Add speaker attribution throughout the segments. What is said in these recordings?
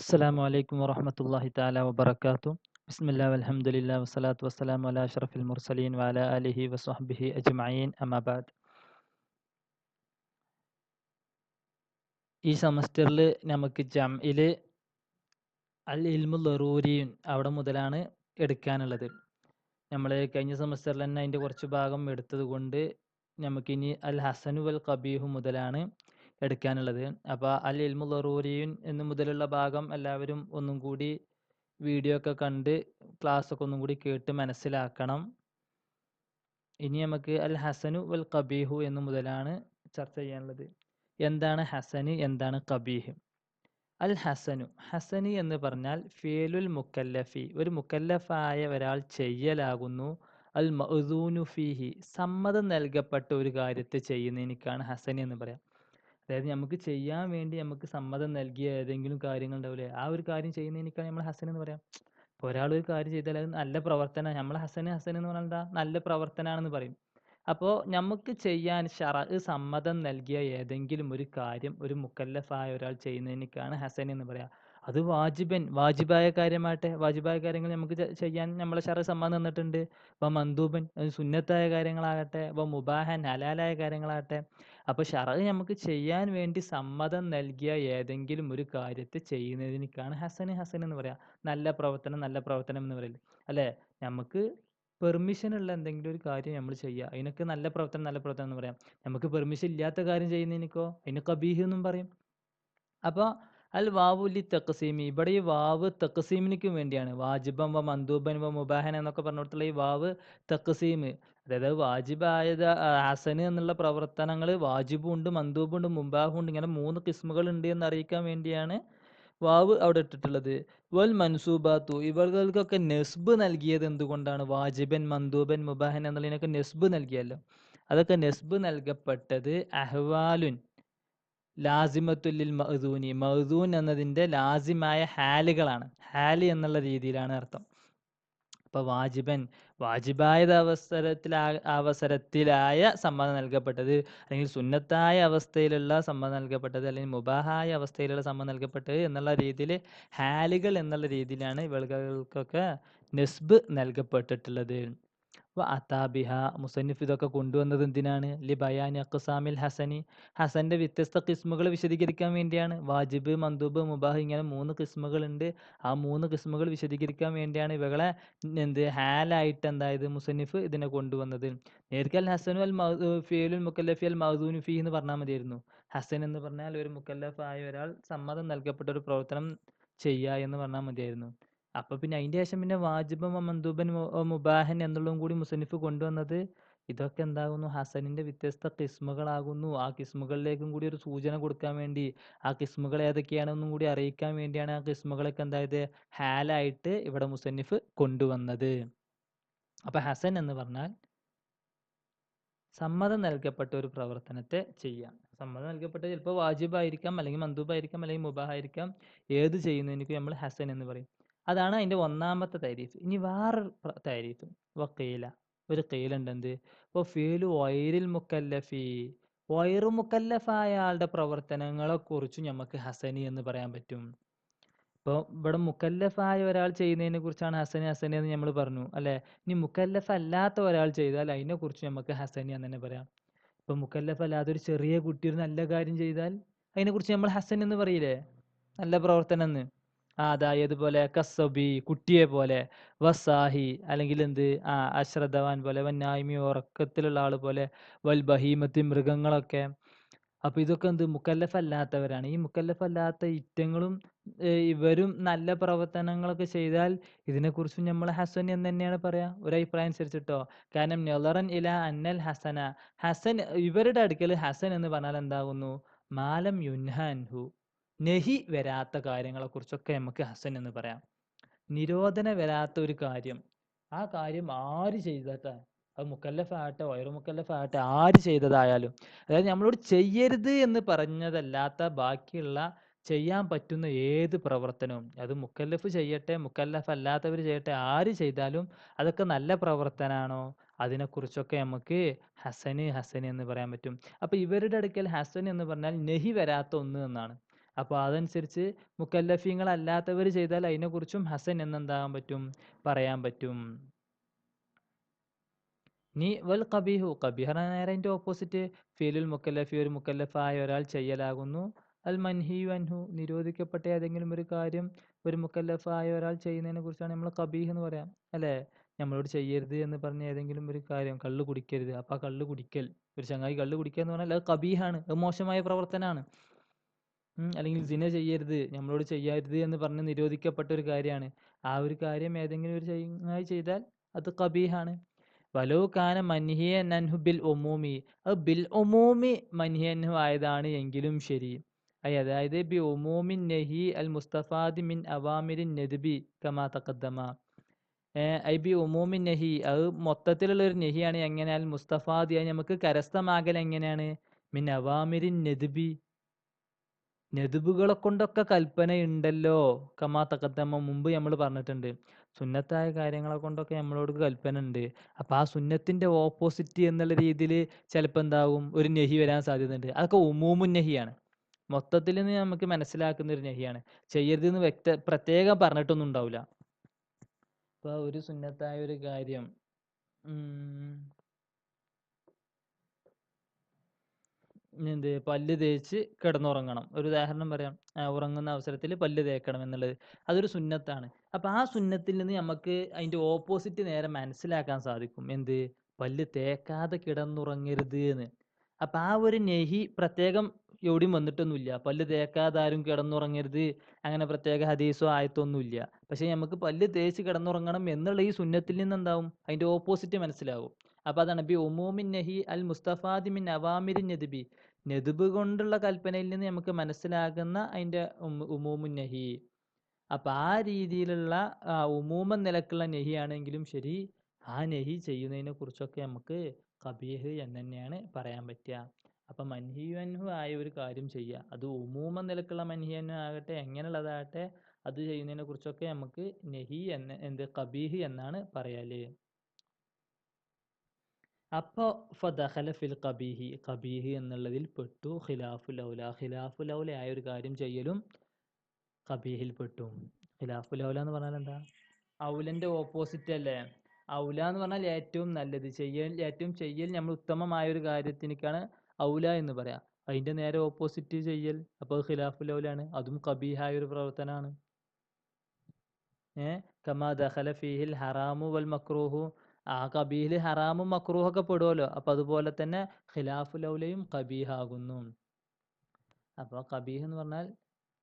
Speaker 1: السلام عليكم ورحمة الله تعالى وبركاته. بسم الله والحمد لله والصلاة والسلام على أشرف المرسلين وعلى آله وصحبه أجمعين أما بعد. ഈ സെമസ്റ്ററിൽ നമുക്ക് ജംഇല് അൽ ഇൽമു ലറൂരിൻ അവിടെ മുതലാണ് എടുക്കാനുള്ളത്. നമ്മൾ കഴിഞ്ഞ സെമസ്റ്ററിൽ തന്നെ അതിൻ്റെ കുറച്ച് ഭാഗം എടുത്തത് കൊണ്ട് നമുക്കിനി അൽ ഹസനു വൽ ഖബീഹു മുതലാണ് എടുക്കാനുള്ളത്. അപ്പോൾ അൽ ഇൽമു ലറൂരിൻ എന്ന് മുതലുള്ള ഭാഗം എല്ലാവരും ഒന്നും കൂടി വീഡിയോ ഒക്കെ കണ്ട് ക്ലാസ്സൊക്കെ ഒന്നും കൂടി കേട്ട് മനസ്സിലാക്കണം. ഇനി നമുക്ക് അൽ ഹസനു വൽ ഖബീഹു എന്ന് മുതലാണ് ചർച്ച ചെയ്യാനുള്ളത്. എന്താണ് ഹസന്, എന്താണ് ഖബീഹ്? അൽ ഹസനു, ഹസന് എന്ന് പറഞ്ഞാൽ ഫിയലുൽ മുക്കല്ലഫി, ഒരു മുക്കല്ലഫായ ഒരാൾ ചെയ്യലാകുന്നു. അൽ മഅ്ദൂനു ഫീഹി, സമ്മതം നൽകപ്പെട്ട ഒരു കാര്യത്തെ ചെയ്യുന്നതിനേക്കാണ് ഹസന് എന്ന് പറയാം. അതായത് നമുക്ക് ചെയ്യാൻ വേണ്ടി നമുക്ക് സമ്മതം നൽകിയ ഏതെങ്കിലും കാര്യങ്ങൾ ഉണ്ടാവില്ലേ, ആ ഒരു കാര്യം ചെയ്യുന്നതിനേക്കാണ് നമ്മൾ ഹസൻ എന്ന് പറയാം. ഇപ്പോൾ ഒരാൾ ഒരു കാര്യം ചെയ്താൽ അത് നല്ല പ്രവർത്തനം, നമ്മൾ ഹസൻ എന്ന് പറഞ്ഞാൽ എന്താ, നല്ല പ്രവർത്തനമാണെന്ന് പറയും. അപ്പോൾ നമുക്ക് ചെയ്യാൻ ശറഅ് സമ്മതം നൽകിയ ഏതെങ്കിലും ഒരു കാര്യം ഒരു മുക്കല്ലഫായ ഒരാൾ ചെയ്യുന്നതിനേക്കാണ് ഹസൻ എന്ന് പറയാം. അത് വാജിബായ കാര്യമാകട്ടെ, വാജിബായ കാര്യങ്ങൾ നമുക്ക് ചെയ്യാൻ നമ്മളെ ശറഅ് സമ്മതം തന്നിട്ടുണ്ട്. അപ്പോൾ മന്ദൂബൻ, അത് സുന്നത്തായ കാര്യങ്ങളാകട്ടെ, അപ്പോൾ മുബാഹൻ ഹലാലായ കാര്യങ്ങളാകട്ടെ. അപ്പോൾ ശറഅ് നമുക്ക് ചെയ്യാൻ വേണ്ടി സമ്മതം നൽകിയ ഏതെങ്കിലും ഒരു കാര്യത്തെ ചെയ്യുന്നതിനേക്കാണ് ഹസൻ എന്ന് പറയാം. നല്ല പ്രവർത്തനം എന്ന് പറയില്ല അല്ലേ. നമുക്ക് പെർമിഷൻ ഉള്ള എന്തെങ്കിലും ഒരു കാര്യം നമ്മൾ ചെയ്യുക, അതിനൊക്കെ നല്ല പ്രവർത്തനം എന്ന് പറയാം. നമുക്ക് പെർമിഷൻ ഇല്ലാത്ത കാര്യം ചെയ്യുന്നതിനോ അതിന് ഖബീഹ് എന്നും പറയും. അപ്പോൾ അൽ വാവു ലി തഖ്സീമി, ഇവിടെ ഈ വാവ് തഖ്സീമിനിക്ക് വേണ്ടിയാണ്. വാജിബൻ വ മന്ദൂബൻ വ മുബാഹൻ എന്നൊക്കെ പറഞ്ഞിടത്തുള്ള ഈ വാവ് തഖ്സീം, അതായത് വാജിബായത് ഹസന് എന്നുള്ള പ്രവർത്തനങ്ങൾ വാജിബും ഉണ്ട്, മന്ദൂബും ഉണ്ട്, മുബാഹും ഉണ്ട്, ഇങ്ങനെ 3 കിസ്മുകൾ ഉണ്ട് എന്ന് അറിയിക്കാൻ വേണ്ടിയാണ് വാവ് അവിടെ ഇട്ടിട്ടുള്ളത്. വൽ മൻസൂബാത്തു, ഇവകൾക്കൊക്കെ നെസ്ബ് നൽകിയത് എന്തുകൊണ്ടാണ്? വാജിബൻ മന്ദൂബൻ മുബാഹൻ എന്നുള്ളതിനൊക്കെ നെസ്ബ് നൽകിയല്ലോ. അതൊക്കെ നെസ്ബ് നൽകപ്പെട്ടത് അഹ്വാലുൻ ലാസിമത്തുല്ലിൽ മഅ്ദൂനി, മഅ്ദൂൻ എന്നതിൻ്റെ ലാസിമായ ഹാലുകളാണ്. ഹാല് എന്നുള്ള രീതിയിലാണ് അർത്ഥം. അപ്പോൾ വാജിബായ അവസരത്തിലായ സമ്മതം നൽകപ്പെട്ടത്, അല്ലെങ്കിൽ സുന്നത്തായ അവസ്ഥയിലുള്ള സമ്മതം നൽകപ്പെട്ടത്, അല്ലെങ്കിൽ മുബാഹായ അവസ്ഥയിലുള്ള സമ്മതം നൽകപ്പെട്ടത് എന്നുള്ള രീതിയിൽ ഹാലുകൾ എന്നുള്ള രീതിയിലാണ് ഇവകൾക്കൊക്കെ നെസ്ബ് നൽകപ്പെട്ടിട്ടുള്ളത്. അതാബിഹ, മുസന്നിഫ് ഇതൊക്കെ കൊണ്ടുവന്നത് എന്തിനാണ്? ലി ബയാനി അഖ്സാമിൽ ഹസനി, ഹസന്റെ വ്യത്യസ്ത കിസ്മുകൾ വിശദീകരിക്കാൻ വേണ്ടിയാണ്. വാജിബ്, മന്ദൂബ്, മുബാഹ് ഇങ്ങനെ 3 കിസ്മുകളുണ്ട്. ആ 3 കിസ്മുകൾ വിശദീകരിക്കാൻ വേണ്ടിയാണ് ഇവകളെ ഹാലായിട്ട് എന്തായത് മുസന്നിഫ് ഇതിനെ കൊണ്ടുവന്നത്. നേരിക്കൽ ഹസനു അൽ ഫിയലുൽ മുക്കല്ലഫി അൽ മഅ്ദൂനു ഫീഹി എന്ന് പറഞ്ഞാൽ മതിയായിരുന്നു. ഹസൻ എന്ന് പറഞ്ഞാൽ ഒരു മുക്കല്ലഫായ ഒരാൾ സമ്മതം നൽകപ്പെട്ട ഒരു പ്രവർത്തനം ചെയ്യുക എന്ന് പറഞ്ഞാൽ മതിയായിരുന്നു. അപ്പൊ പിന്നെ അതിന്റെ ശേഷം പിന്നെ വാജിബൻ മന്ദൂബൻ മുബാഹൻ എന്നുള്ളതും കൂടി മുസന്നിഫ് കൊണ്ടുവന്നത് ഇതൊക്കെ എന്താകുന്നു? ഹസനിന്റെ വ്യത്യസ്ത കിസ്മുകളാകുന്നു. ആ കിസ്മുകളിലേക്കും കൂടി ഒരു സൂചന കൊടുക്കാൻ വേണ്ടി, ആ കിസ്മുകൾ ഏതൊക്കെയാണെന്നും കൂടി അറിയിക്കാൻ വേണ്ടിയാണ് ആ കിസ്മുകളൊക്കെ എന്തായത് ഹാലായിട്ട് ഇവിടെ മുസന്നിഫ് കൊണ്ടുവന്നത്. അപ്പൊ ഹസൻ എന്ന് പറഞ്ഞാൽ സമ്മതം നൽകപ്പെട്ട ഒരു പ്രവർത്തനത്തെ ചെയ്യാം. സമ്മതം നൽകപ്പെട്ട ചിലപ്പോൾ വാജിബായിരിക്കാം, അല്ലെങ്കിൽ മന്ദൂബായിരിക്കാം, അല്ലെങ്കിൽ മുബാഹായിരിക്കാം. ഏത് ചെയ്യുന്നതിനേക്കും നമ്മൾ ഹസൻ എന്ന് പറയും. അതാണ് അതിന്റെ ഒന്നാമത്തെ തരീഫ്. ഇനി വേറൊരു തരീഫ്, വക്കീല, ഒരു കീലുണ്ട്. എന്ത്? ഇപ്പോൾ ഫീലു വൈരിൽ മുക്കല്ലഫി, വൈറു മുക്കല്ലഫായ ആളുടെ പ്രവർത്തനങ്ങളെ കുറിച്ച് നമുക്ക് ഹസനി എന്ന് പറയാൻ പറ്റും. ഇപ്പോൾ ഇവിടെ മുക്കല്ലഫായ ഒരാൾ ചെയ്യുന്നതിനെ കുറിച്ചാണ് ഹസനി എന്ന് നമ്മൾ പറഞ്ഞു അല്ലേ. ഇനി മുക്കല്ലഫ് അല്ലാത്ത ഒരാൾ ചെയ്താൽ അതിനെ കുറിച്ച് നമുക്ക് ഹസനി എന്ന് തന്നെ പറയാം. ഇപ്പൊ മുക്കല്ലഫ് അല്ലാതെ ഒരു ചെറിയ കുട്ടി ഒരു നല്ല കാര്യം ചെയ്താൽ അതിനെ കുറിച്ച് നമ്മൾ ഹസൻ എന്ന് പറയില്ലേ, നല്ല പ്രവർത്തനം എന്ന്. അതായതുപോലെ കസ്സബി, കുട്ടിയെ പോലെ, വസാഹി, അല്ലെങ്കിൽ എന്ത് അശ്രദ്ധവാൻ പോലെ, വന്നായ്മി, ഉറക്കത്തിലുള്ള ആൾ പോലെ, വൽ ബഹീമത്തി, മൃഗങ്ങളൊക്കെ. അപ്പൊ ഇതൊക്കെ എന്ത്? മുക്കല്ലഫ് അല്ലാത്തവരാണ്. ഈ മുക്കല്ലഫ് അല്ലാത്ത ഇറ്റങ്ങളും ഇവരും നല്ല പ്രവർത്തനങ്ങളൊക്കെ ചെയ്താൽ ഇതിനെക്കുറിച്ചും നമ്മൾ ഹസൻ എന്ന് തന്നെയാണ് പറയാ, ഒരു അഭിപ്രായം അനുസരിച്ചിട്ടോ. കാരണം നെളറൻ ഇല അന്നൽ ഹസന, ഹസൻ ഇവരുടെ അടുക്കൽ ഹസൻ എന്ന് പറഞ്ഞാൽ എന്താകുന്നു? മാലം യുൻഹൻഹു, നെഹി വരാത്ത കാര്യങ്ങളെ കുറിച്ചൊക്കെ നമുക്ക് ഹസൻ എന്ന് പറയാം. നിരോധന വരാത്ത ഒരു കാര്യം, ആ കാര്യം ആര് ചെയ്തതാ, അത് മുക്കല്ലഫാകട്ടെ വൈറു മുക്കല്ലഫാകട്ടെ ആര് ചെയ്തതായാലും, അതായത് നമ്മളോട് ചെയ്യരുത് എന്ന് പറഞ്ഞതല്ലാത്ത ബാക്കിയുള്ള ചെയ്യാൻ പറ്റുന്ന ഏത് പ്രവർത്തനവും, അത് മുക്കല്ലഫ് ചെയ്യട്ടെ മുക്കല്ലഫ് അല്ലാത്തവർ ചെയ്യട്ടെ, ആര് ചെയ്താലും അതൊക്കെ നല്ല പ്രവർത്തനമാണോ അതിനെക്കുറിച്ചൊക്കെ നമുക്ക് ഹസന് എന്ന് പറയാൻ പറ്റും. അപ്പൊ ഇവരുടെ അടുക്കൽ ഹസൻ എന്ന് പറഞ്ഞാൽ നെഹി വരാത്ത ഒന്ന് എന്നാണ്. അപ്പോൾ അതനുസരിച്ച് മുക്കല്ലഫീങ്ങളല്ലാത്തവർ ചെയ്താൽ അതിനെക്കുറിച്ചും ഹസൻ എന്നെന്താകാൻ പറ്റും, പറയാൻ പറ്റും. നീ വൽ കബീഹു, കബീഹ നേരെ അതിൻ്റെ ഓപ്പോസിറ്റ്, ഫീലുൽ മുക്കല്ലഫി ഒരു മുക്കല്ലഫായ ഒരാൾ ചെയ്യലാകുന്നു. അൽ മൻഹിയു അൻഹു നിരോധിക്കപ്പെട്ട ഏതെങ്കിലും ഒരു കാര്യം ഒരു മുക്കല്ലഫായ ഒരാൾ ചെയ്യുന്നതിനെ കുറിച്ചാണ് നമ്മൾ കബീഹ് എന്ന് പറയാം, അല്ലേ? നമ്മളോട് ചെയ്യരുത് എന്ന് പറഞ്ഞ ഏതെങ്കിലും ഒരു കാര്യം, കള്ള് കുടിക്കരുത്, അപ്പം ആ കള്ള് കുടിക്കൽ, ഒരു ചങ്ങായി കള്ള് കുടിക്കുക എന്ന് പറഞ്ഞാൽ അത് കബീഹാണ്, അത് മോശമായ പ്രവർത്തനമാണ്. അല്ലെങ്കിൽ സിന ചെയ്യരുത്, നമ്മളോട് ചെയ്യരുത് എന്ന് പറഞ്ഞ് നിരോധിക്കപ്പെട്ട ഒരു കാര്യമാണ്. ആ ഒരു കാര്യം ഏതെങ്കിലും ഒരു ചങ്ങായി ചെയ്താൽ അത് കബീഹാണ്. വലോ കാന മൻഹിയൻ അൻഹു ബിൽ ഉമൂമി, അത് ബിൽ ഉമൂമി മൻഹിയൻഹു ആയതാണ് എങ്കിലും ശരി. അതായത് ബി ഉമൂമിൻ നഹി അൽ മുസ്തഫാദി മിൻ അവാമിരിൻ നദ്ബി കമാ തഖദ്ദമ. ഐ ബി ഉമൂമിൻ നഹി, അത് മൊത്തത്തിലുള്ള ഒരു നഹിയാണ്. എങ്ങനെ? അൽ മുസ്തഫാദി, അത് നമുക്ക് കരസ്ഥമാകൽ എങ്ങനെയാണ്? മിൻ അവാമിരിൻ നദ്ബി, നെതുബുകളെ കൊണ്ടൊക്കെ കൽപ്പനയുണ്ടല്ലോ. കമാ തഖദ്ദമ, മുമ്പ് നമ്മൾ പറഞ്ഞിട്ടുണ്ട്. സുന്നത്തായ കാര്യങ്ങളെ കൊണ്ടൊക്കെ നമ്മളോട് കൽപ്പന ഉണ്ട്. അപ്പം ആ സുന്നത്തിൻ്റെ ഓപ്പോസിറ്റ് എന്നുള്ള രീതിയിൽ ചിലപ്പോൾ എന്താകും, ഒരു നെഹി വരാൻ സാധ്യതയുണ്ട്. അതൊക്കെ ഉമൂമുൻ നെഹിയാണ്, മൊത്തത്തിൽ നിന്ന് നമുക്ക് മനസ്സിലാക്കുന്ന ഒരു നെഹിയാണ്. ചെയ്യരുതെന്ന് പ്രത്യേകം പറഞ്ഞിട്ടൊന്നും ഉണ്ടാവില്ല. അപ്പോൾ ഒരു സുന്നത്തായ ഒരു കാര്യം, എന്ത്, പല്ല് തേച്ച് കിടന്നുറങ്ങണം, ഒരു ഉദാഹരണം പറയാം. ഉറങ്ങുന്ന അവസരത്തിൽ പല്ല് തേക്കണം എന്നുള്ളത് അതൊരു സുന്നത്താണ്. അപ്പം ആ സുന്നത്തിൽ നിന്ന് നമുക്ക് അതിൻ്റെ ഓപ്പോസിറ്റ് നേരെ മനസ്സിലാക്കാൻ സാധിക്കും. എന്ത്? പല്ല് തേക്കാതെ കിടന്നുറങ്ങരുത് എന്ന്. അപ്പം ആ ഒരു നെഹി പ്രത്യേകം എവിടെയും വന്നിട്ടൊന്നുമില്ല, പല്ല് തേക്കാതെ ആരും കിടന്നുറങ്ങരുത്, അങ്ങനെ പ്രത്യേക ഹദീസോ ആയത്തൊന്നുമില്ല. പക്ഷേ നമുക്ക് പല്ല് തേച്ച് കിടന്നുറങ്ങണം എന്നുള്ള ഈ സുന്നത്തിൽ നിന്ന് എന്താവും, അതിൻ്റെ ഓപ്പോസിറ്റ് മനസ്സിലാവും. അപ്പം അതാണ് ബി ഉമൂമിൻ നഹി അൽ മുസ്തഫാദി മിൻ അവാമിരിൻ നദ്ബി, നെതുബ് കൊണ്ടുള്ള കൽപ്പനയിൽ നിന്ന് നമുക്ക് മനസ്സിലാകുന്ന അതിൻ്റെ ഉമൂമുൻ നഹി. അപ്പം ആ രീതിയിലുള്ള ഉമൂമൻ നിലക്കുള്ള നഹി ആണെങ്കിലും ശരി, ആ നഹി ചെയ്യുന്നതിനെ കുറിച്ചൊക്കെ നമുക്ക് കബീഹ് എന്ന് തന്നെയാണ് പറയാൻ പറ്റുക. അപ്പം മൻഹിയൻഹു ആയ ഒരു കാര്യം ചെയ്യുക, അത് ഉമൂമൻ നിലക്കുള്ള മൻഹിയൻഹു ആകട്ടെ എങ്ങനെയുള്ളതാകട്ടെ, അത് ചെയ്യുന്നതിനെ കുറിച്ചൊക്കെ നമുക്ക് നഹി എന്ത് കബീഹ് എന്നാണ് പറയല്. അപ്പോൾ ഫദഖല ഫിൽ ഖബീഹി, ഖബീഹ് എന്നുള്ളതിൽ പെട്ടു. ഖിലാഫുൽ ഔല, ഖിലാഫുൽ ഔല ആയ ഒരു കാര്യം ചെയ്യലും ഖബീഹിൽ പെട്ടു. ഖിലാഫുൽ ഔല എന്ന് പറഞ്ഞാൽ എന്താ? ഔലൻ്റെ ഓപ്പോസിറ്റ് അല്ലേ? ഔല എന്ന് പറഞ്ഞാൽ ഏറ്റവും നല്ലത്, ഏറ്റവും ചെയ്യൽ നമ്മൾ ഉത്തമമായ ഒരു കാര്യത്തിനേക്കാണ് ഔല എന്ന് പറയാം. അതിൻ്റെ നേരെ ഓപ്പോസിറ്റ് ചെയ്യൽ, അപ്പോൾ ഖിലാഫുൽ ഔലാണ്, അതും ഖബീഹായ ഒരു പ്രവർത്തനമാണ്. കമാ ദഖല ഫീഹിൽ ഹറാമു വൽ മക്രൂഹു, ആ കബീഹിൽ ഹറാമും മക്രൂഹൊക്കെ പെടുമല്ലോ. അപ്പം അതുപോലെ തന്നെ ഖിലാഫുൽ ഔലയും കബീഹാകുന്നു. അപ്പോൾ കബീഹ് എന്ന് പറഞ്ഞാൽ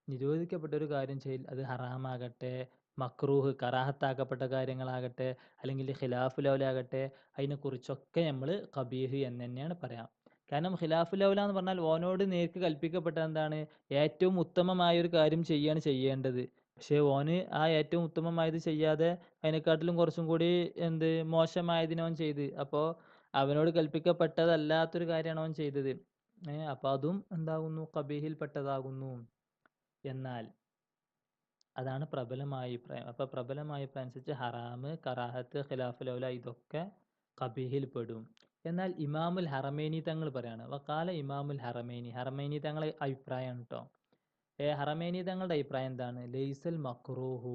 Speaker 1: നിരോധിക്കപ്പെട്ട ഒരു കാര്യം ചെയ്യൽ, അത് ഹറാമാകട്ടെ, മക്രൂഹ് കറാഹത്താക്കപ്പെട്ട കാര്യങ്ങളാകട്ടെ, അല്ലെങ്കിൽ ഖിലാഫുൽ ഔല ആകട്ടെ, അതിനെക്കുറിച്ചൊക്കെ നമ്മൾ കബീഹ് എന്ന് തന്നെയാണ് പറയാം. കാരണം ഖിലാഫുൽ ഔല എന്ന് പറഞ്ഞാൽ ഓനോട് നേർക്ക് കൽപ്പിക്കപ്പെട്ട എന്താണ്, ഏറ്റവും ഉത്തമമായ ഒരു കാര്യം ചെയ്യാണ് ചെയ്യേണ്ടത്. പക്ഷേ ഓന് ആ ഏറ്റവും ഉത്തമമായത് ചെയ്യാതെ അതിനെക്കാട്ടിലും കുറച്ചും കൂടി മോശമായതിനെ അവൻ ചെയ്ത്, അപ്പോൾ അവനോട് കൽപ്പിക്കപ്പെട്ടതല്ലാത്തൊരു കാര്യമാണ് അവൻ ചെയ്തത്. അപ്പോൾ അതും എന്താകുന്നു, കബീഹിൽ പെട്ടതാകുന്നു. എന്നാൽ അതാണ് പ്രബലമായ അഭിപ്രായം. അപ്പോൾ പ്രബലമായ അഭിപ്രായം അനുസരിച്ച് ഹറാമ്, കറാഹത്ത്, ഖിലാഫുൽ ഔല ഇതൊക്കെ കബീഹിൽ പെടും. എന്നാൽ ഇമാമുൽ ഹറമൈനി തങ്ങൾ പറയാണ്, വക്കാല ഇമാമുൽ ഹറമൈനി, ഹറമൈനി തങ്ങളെ അഭിപ്രായമാണ് കേട്ടോ. ഹറമൈനി തങ്ങളുടെ അഭിപ്രായം എന്താണ്? ലൈസൽ മക്റൂഹു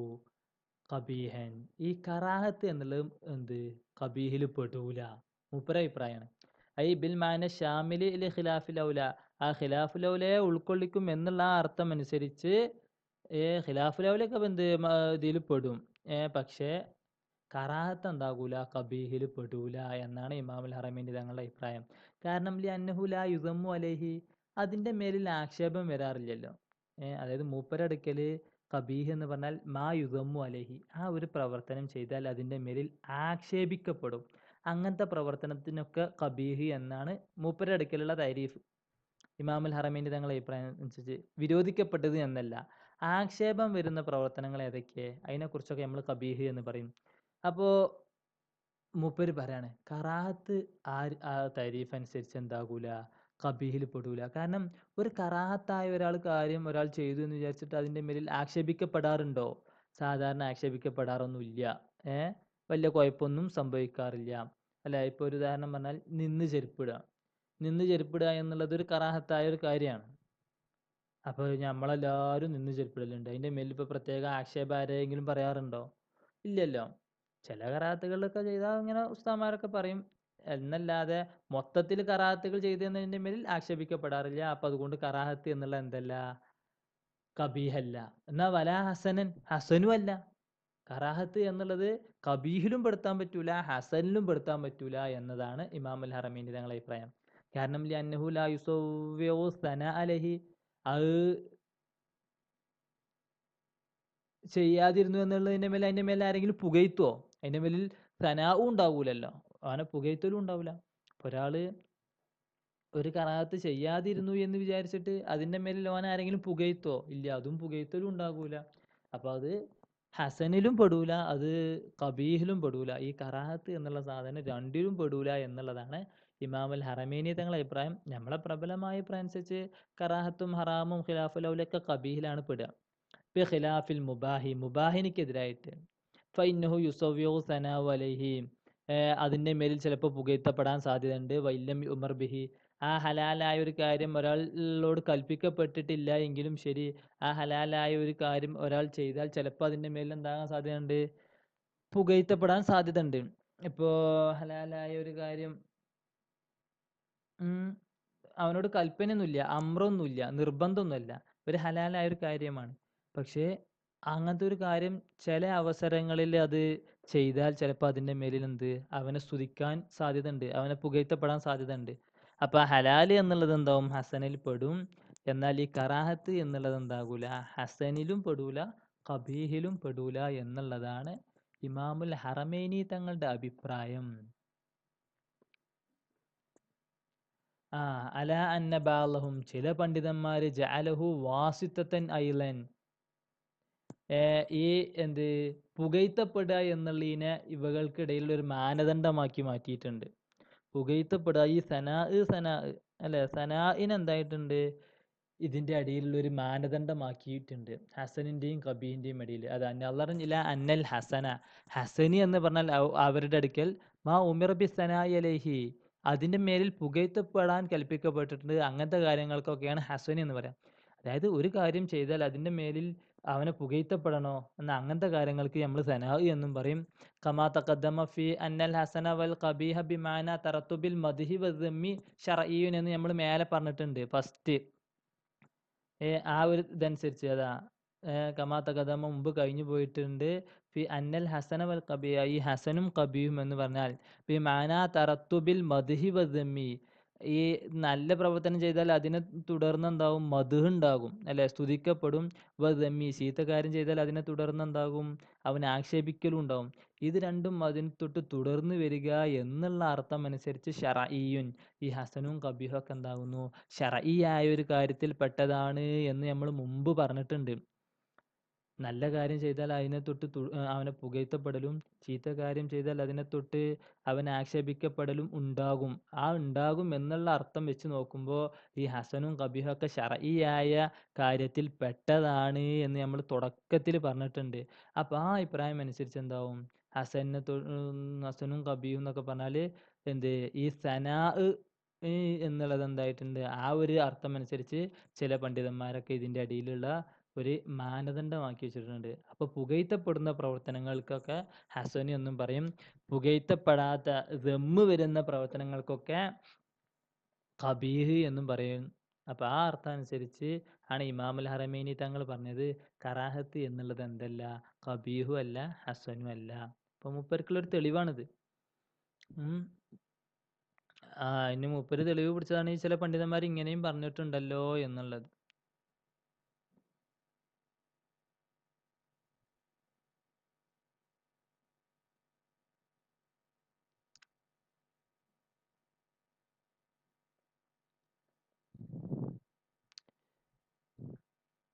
Speaker 1: കബീഹൻ, ഈ കറാഹത്ത് എന്നുള്ളത് കബീഹിൽ പെടൂല, മൂപ്പര അഭിപ്രായമാണ്. ഐ ബിൽ മാന ഷാമിലി ഖിലാഫുൽ ഔല, ആ ഖിലാഫുൽ ഔലയെ ഉൾക്കൊള്ളിക്കും എന്നുള്ള ആ അർത്ഥം അനുസരിച്ച് ഖിലാഫുൽ ഔലയൊക്കെ ഇതിൽ പെടും. പക്ഷേ കറാഹത്ത് എന്താകൂല, കബീഹിൽ പെടൂല എന്നാണ് ഇമാമുൽ ഹറമൈനി തങ്ങളുടെ അഭിപ്രായം. കാരണം ലി അന്നഹു ലാ യുസമ്മു അലൈഹി, അതിൻ്റെ മേലിൽ ആക്ഷേപം വരാറില്ലല്ലോ. അതായത് മൂപ്പരടുക്കൽ കബീഹ് എന്ന് പറഞ്ഞാൽ മാ യുസമ്മു അലൈഹി, ആ ഒരു പ്രവർത്തനം ചെയ്താൽ അതിൻ്റെ മേലിൽ ആക്ഷേപിക്കപ്പെടും. അങ്ങനത്തെ പ്രവർത്തനത്തിനൊക്കെ കബീഹ് എന്നാണ് മൂപ്പരടുക്കലുള്ള താരീഫ്. ഇമാമുൽ ഹറമൈനി തങ്ങളുടെ അഭിപ്രായം അനുസരിച്ച് വിരോധിക്കപ്പെട്ടത് എന്നല്ല, ആക്ഷേപം വരുന്ന പ്രവർത്തനങ്ങൾ ഏതൊക്കെ, അതിനെക്കുറിച്ചൊക്കെ നമ്മൾ കബീഹ് എന്ന് പറയും. അപ്പോൾ മൂപ്പര് പറയാണ് കറാഹത്ത് ആ താരീഫ് അനുസരിച്ച് എന്താകൂല, കബീഹിൽ പെടൂല. കാരണം ഒരു കറാഹത്തായ ഒരാൾ ചെയ്തു എന്ന് വിചാരിച്ചിട്ട് അതിൻ്റെ മേലിൽ ആക്ഷേപിക്കപ്പെടാറുണ്ടോ? സാധാരണ ആക്ഷേപിക്കപ്പെടാറൊന്നുമില്ല. വലിയ കുഴപ്പമൊന്നും സംഭവിക്കാറില്ല, അല്ല. ഇപ്പോൾ ഒരു ഉദാഹരണം പറഞ്ഞാൽ നിന്ന് ചെരുപ്പിടുക എന്നുള്ളത് ഒരു കറാഹത്തായ ഒരു കാര്യമാണ്. അപ്പോൾ നമ്മളെല്ലാവരും നിന്ന് ചെരുപ്പിടലുണ്ട്. അതിൻ്റെ മേലിൽ ഇപ്പോൾ പ്രത്യേക ആക്ഷേപം ആരെങ്കിലും പറയാറുണ്ടോ? ഇല്ലല്ലോ. ചില കറാത്തുകളൊക്കെ ചെയ്താൽ ഇങ്ങനെ ഉസ്താദന്മാരൊക്കെ പറയും എന്നല്ലാതെ മൊത്തത്തിൽ കറാത്തുകൾ ചെയ്തതിൻ്റെ മേലിൽ ആക്ഷേപിക്കപ്പെടാറില്ല. അപ്പം അതുകൊണ്ട് കറാഹത്ത് എന്നുള്ള എന്തല്ല, കബീഹല്ല. എന്നാൽ വലാ ഹസനൻ, ഹസനും അല്ല. കറാഹത്ത് എന്നുള്ളത് കബീഹിലും പെടുത്താൻ പറ്റൂല, ഹസനിലും പെടുത്താൻ പറ്റൂല എന്നതാണ് ഇമാം അൽ ഹറമീൻ്റെ തങ്ങളുടെ അഭിപ്രായം. കാരണം ലിഅന്നഹു ലാ യുസവ്വിഉ സന അലൈഹി, അത് ചെയ്യാതിരുന്നു എന്നുള്ളതിൻ്റെ മേലെ അതിൻ്റെ മേലെ ആരെങ്കിലും പുകഴ്ത്തുവോ? അതിൻ്റെ മേലിൽ സനാവും ഉണ്ടാവൂലല്ലോ, അവനെ പുകഴ്ത്തലും ഉണ്ടാവില്ല. അപ്പോൾ ഒരാൾ ഒരു കറാഹത്ത് ചെയ്യാതിരുന്നു എന്ന് വിചാരിച്ചിട്ട് അതിൻ്റെ മേലിൽ ഓൻ ആരെങ്കിലും പുകഴ്ത്തോ? ഇല്ല, അതും പുകഴ്ത്തലും ഉണ്ടാകൂല. അപ്പോൾ അത് ഹസനിലും പെടൂല, അത് കബീഹിലും പെടൂല. ഈ കറാഹത്ത് എന്നുള്ള സാധനം രണ്ടിലും പെടൂല എന്നുള്ളതാണ് ഇമാം അൽ ഹറമൈനി തങ്ങളുടെ അഭിപ്രായം. നമ്മളെ പ്രബലമായ അഭിപ്രായം അനുസരിച്ച് കറാഹത്തും ഹറാമും ഖിലാഫുൽ ഔലൊക്കെ കബീഹിലാണ് പെടുക. ബി ഖിലാഫിൽ മുബാഹി, മുബാഹിനിക്കെതിരായിട്ട് ഫൈന്നഹു യുസവ്വിഉ സനാഉ അലൈഹി, അതിൻ്റെ മേലിൽ ചിലപ്പോൾ പുകഴ്ത്തപ്പെടാൻ സാധ്യതയുണ്ട്. വൈലം ഉമർ ബിഹി, ആ ഹലാലായ ഒരു കാര്യം ഒരാളോട് കൽപ്പിക്കപ്പെട്ടിട്ടില്ല എങ്കിലും ശരി, ആ ഹലാലായ ഒരു കാര്യം ഒരാൾ ചെയ്താൽ ചിലപ്പോൾ അതിൻ്റെ മേലിൽ എന്താകാൻ സാധ്യതയുണ്ട്, പുകഴ്ത്തപ്പെടാൻ സാധ്യതയുണ്ട്. ഇപ്പോൾ ഹലാലായ ഒരു കാര്യം അവനോട് കൽപ്പനയൊന്നുമില്ല, അമ്രൊന്നുമില്ല, നിർബന്ധമൊന്നുമല്ല, ഒരു ഹലാലായ ഒരു കാര്യമാണ്. പക്ഷേ അങ്ങനത്തെ ഒരു കാര്യം ചില അവസരങ്ങളിൽ അത് ചെയ്താൽ ചിലപ്പോൾ അതിൻ്റെ മേലിൽ അവനെ സ്തുതിക്കാൻ സാധ്യതയുണ്ട്, അവനെ പുകഴ്ത്തപ്പെടാൻ സാധ്യതയുണ്ട്. അപ്പോൾ ഹലാല് എന്നുള്ളത് എന്താവും, ഹസനിൽ പെടും. എന്നാൽ ഈ കറാഹത്ത് എന്നുള്ളത് എന്താകൂല, ഹസനിലും പെടൂല, കബീഹിലും പെടൂല എന്നുള്ളതാണ് ഇമാമുൽ ഹറമൈനി തങ്ങളുടെ അഭിപ്രായം. അല അന്ന ബാലഹും, ചില പണ്ഡിതന്മാർ ജഅലഹു വാസിത്തൻ ഐലൻ, ഈ പുകഴ്ത്തപ്പെടുക എന്നുള്ളതിനെ ഇവകൾക്കിടയിലുള്ള ഒരു മാനദണ്ഡമാക്കി മാറ്റിയിട്ടുണ്ട്. പുകഴ്ത്തപ്പെടുക, ഈ സനാ അല്ലെ, സനാഇന് എന്തായിട്ടുണ്ട്, ഇതിൻ്റെ അടിയിലുള്ള ഒരു മാനദണ്ഡമാക്കിയിട്ടുണ്ട് ഹസനിൻ്റെയും കബീഹിൻ്റെയും ഇടയിൽ. അത് അന്നല്ല അന്നൽ ഹസന, ഹസനി എന്ന് പറഞ്ഞാൽ അവരുടെ അടുക്കൽ മാ ഉമിർ ബി സനായി അലൈഹി, അതിൻ്റെ മേലിൽ പുകഴ്ത്തപ്പെടാൻ കൽപ്പിക്കപ്പെട്ടിട്ടുണ്ട്. അങ്ങനത്തെ കാര്യങ്ങൾക്കൊക്കെയാണ് ഹസനി എന്ന് പറയാം. അതായത് ഒരു കാര്യം ചെയ്താൽ അതിൻ്റെ മേലിൽ അവനെ പുകഴ്ത്തപ്പെടണോ എന്ന അങ്ങനത്തെ കാര്യങ്ങൾക്ക് നമ്മൾ സനാഹ് എന്നും പറയും. കമാ തഖദ്ദമ ഫി അന്നൽ ഹസന വൽ ഖബീഹ ബിമാന തറത്തുബിൽ മദ്ഹി വദ്ദമ്മി ശർഈൻ എന്ന് നമ്മൾ മേലെ പറഞ്ഞിട്ടുണ്ട് ഫസ്റ്റ്. ആ ഒരു ഇതനുസരിച്ച് അതാ കമാ തഖദ്ദമ മുമ്പ് കഴിഞ്ഞു പോയിട്ടുണ്ട്. ഫി അന്നൽ ഹസന വൽ ഖബീഹ, ഈ ഹസനും ഖബീഹും എന്ന് പറഞ്ഞാൽ ബിമാന തറത്തുബിൽ മദ്ഹി വദ്ദമ്മി, ഈ നല്ല പ്രവർത്തനം ചെയ്താൽ അതിനെ തുടർന്ന് എന്താവും, മദ്ഹ് ഉണ്ടാകും അല്ലെ, സ്തുതിക്കപ്പെടും. വദമ്മി, ചീത്ത കാര്യം ചെയ്താൽ അതിനെ തുടർന്ന് എന്താകും, അവൻ ആക്ഷേപിക്കലും ഉണ്ടാവും. ഇത് രണ്ടും അതിന് തൊട്ട് തുടർന്ന് വരിക എന്നുള്ള അർത്ഥം അനുസരിച്ച് ശർഈയുൻ, ഈ ഹസനും കബീഹും ഒക്കെ എന്താകുന്നു, ശർഈയായ ഒരു കാര്യത്തിൽ പെട്ടതാണ് എന്ന് നമ്മൾ മുമ്പ് പറഞ്ഞിട്ടുണ്ട്. നല്ല കാര്യം ചെയ്താൽ അതിനെ തൊട്ട് അവനെ പുകഴ്ത്തപ്പെടലും, ചീത്ത കാര്യം ചെയ്താൽ അതിനെ തൊട്ട് അവൻ ആക്ഷേപിക്കപ്പെടലും ഉണ്ടാകും. ആ ഉണ്ടാകും എന്നുള്ള അർത്ഥം വെച്ച് നോക്കുമ്പോൾ ഈ ഹസനും കബീഹും ഒക്കെ ശർഈയായ കാര്യത്തിൽ പെട്ടതാണ് എന്ന് നമ്മൾ തുടക്കത്തിൽ പറഞ്ഞിട്ടുണ്ട്. അപ്പോൾ ആ അഭിപ്രായം അനുസരിച്ച് എന്താവും, ഹസനും കബീഹും എന്നൊക്കെ പറഞ്ഞാൽ ഈ സനാ എന്നുള്ളത് എന്തായിട്ടുണ്ട്, ആ ഒരു അർത്ഥം അനുസരിച്ച് ചില പണ്ഡിതന്മാരൊക്കെ ഇതിൻ്റെ അടിയിലുള്ള ഒരു മാനദണ്ഡമാക്കി വെച്ചിട്ടുണ്ട്. അപ്പോൾ പുകഴ്ത്തപ്പെടുന്ന പ്രവർത്തനങ്ങൾക്കൊക്കെ ഹസനി എന്നും പറയും, പുകഴ്ത്തപ്പെടാത്ത ദമ്മ് വരുന്ന പ്രവർത്തനങ്ങൾക്കൊക്കെ ഖബീഹ് എന്നും പറയും. അപ്പോൾ ആ അർത്ഥം അനുസരിച്ച് ആണ് ഇമാം അൽ ഹറമൈനി തങ്ങൾ പറഞ്ഞത് കറാഹത്ത് എന്നുള്ളത് എന്തല്ല, ഖബീഹും അല്ല ഹസനും അല്ല. അപ്പോൾ മൂപ്പർക്കുള്ളൊരു തെളിവാണിത്. ഇനി മൂപ്പര് തെളിവ് പിടിച്ചതാണ് ഈ ചില പണ്ഡിതന്മാർ ഇങ്ങനെയും പറഞ്ഞിട്ടുണ്ടല്ലോ എന്നുള്ളത്.